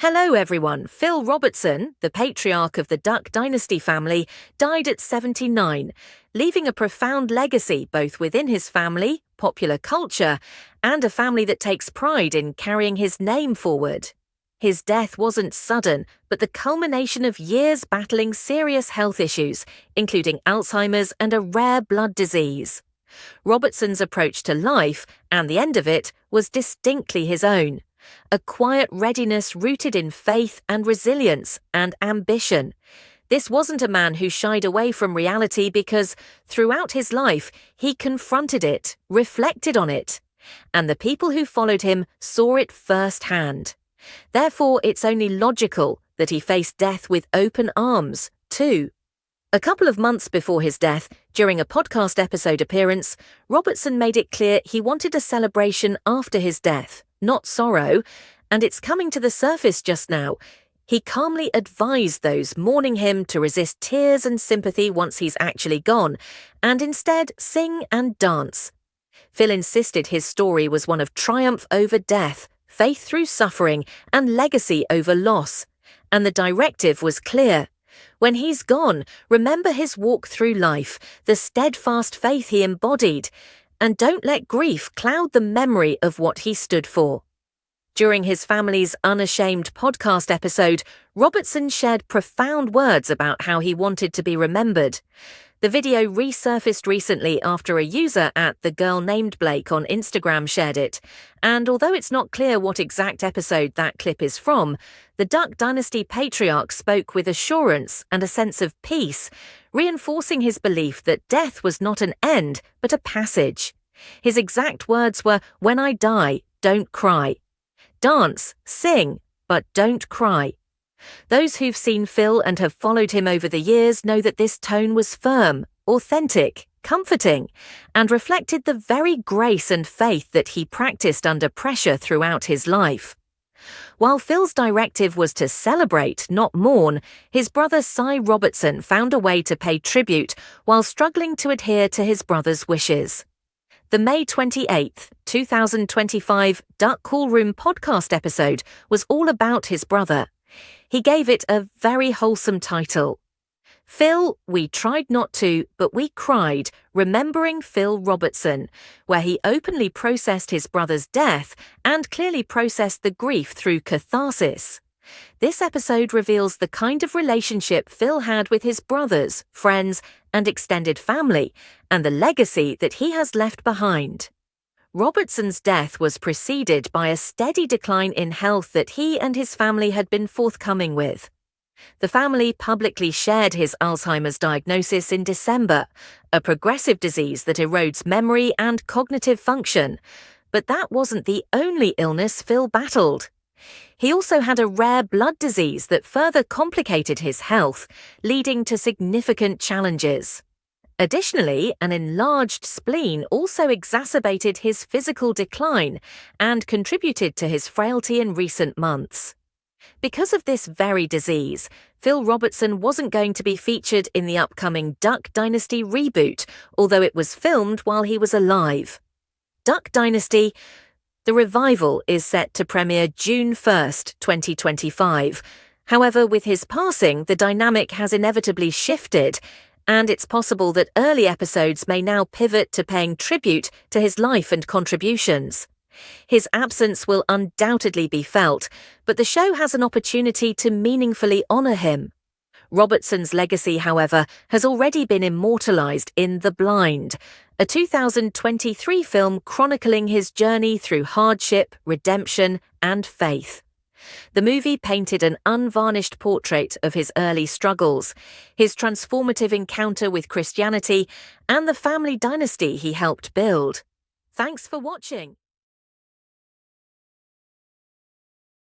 Hello everyone, Phil Robertson, the patriarch of the Duck Dynasty family, died at 79, leaving a profound legacy both within his family, popular culture, and a family that takes pride in carrying his name forward. His death wasn't sudden, but the culmination of years battling serious health issues, including Alzheimer's and a rare blood disease. Robertson's approach to life, and the end of it, was distinctly his own. A quiet readiness rooted in faith and resilience and ambition. This wasn't a man who shied away from reality because, throughout his life, he confronted it, reflected on it. And the people who followed him saw it firsthand. Therefore, it's only logical that he faced death with open arms, too. A couple of months before his death, during a podcast episode appearance, Robertson made it clear he wanted a celebration after his death, not sorrow, and it's coming to the surface just now. He calmly advised those mourning him to resist tears and sympathy once he's actually gone, and instead sing and dance. Phil insisted his story was one of triumph over death, faith through suffering, and legacy over loss. And the directive was clear. When he's gone, remember his walk through life, the steadfast faith he embodied, and don't let grief cloud the memory of what he stood for. During his family's Unashamed podcast episode, Robertson shared profound words about how he wanted to be remembered. The video resurfaced recently after a user at The Girl Named Blake on Instagram shared it, and although it's not clear what exact episode that clip is from, the Duck Dynasty patriarch spoke with assurance and a sense of peace, reinforcing his belief that death was not an end, but a passage. His exact words were, "When I die, don't cry. Dance, sing, but don't cry." Those who've seen Phil and have followed him over the years know that this tone was firm, authentic, comforting, and reflected the very grace and faith that he practiced under pressure throughout his life. While Phil's directive was to celebrate, not mourn, his brother Cy Robertson found a way to pay tribute while struggling to adhere to his brother's wishes. The May 28, 2025 Duck Call Room podcast episode was all about his brother. He gave it a very wholesome title. Phil, We Tried Not To, But We Cried, Remembering Phil Robertson, where he openly processed his brother's death and clearly processed the grief through catharsis. This episode reveals the kind of relationship Phil had with his brothers, friends, and extended family, and the legacy that he has left behind. Robertson's death was preceded by a steady decline in health that he and his family had been forthcoming with. The family publicly shared his Alzheimer's diagnosis in December, a progressive disease that erodes memory and cognitive function. But that wasn't the only illness Phil battled. He also had a rare blood disease that further complicated his health, leading to significant challenges. Additionally, an enlarged spleen also exacerbated his physical decline and contributed to his frailty in recent months. Because of this very disease, Phil Robertson wasn't going to be featured in the upcoming Duck Dynasty reboot, although it was filmed while he was alive. Duck Dynasty, the revival is set to premiere June 1st, 2025. However, with his passing, the dynamic has inevitably shifted, and it's possible that early episodes may now pivot to paying tribute to his life and contributions. His absence will undoubtedly be felt, but the show has an opportunity to meaningfully honor him. Robertson's legacy, however, has already been immortalized in The Blind, a 2023 film chronicling his journey through hardship, redemption, and faith. The movie painted an unvarnished portrait of his early struggles, his transformative encounter with Christianity, and the family dynasty he helped build. Thanks for watching.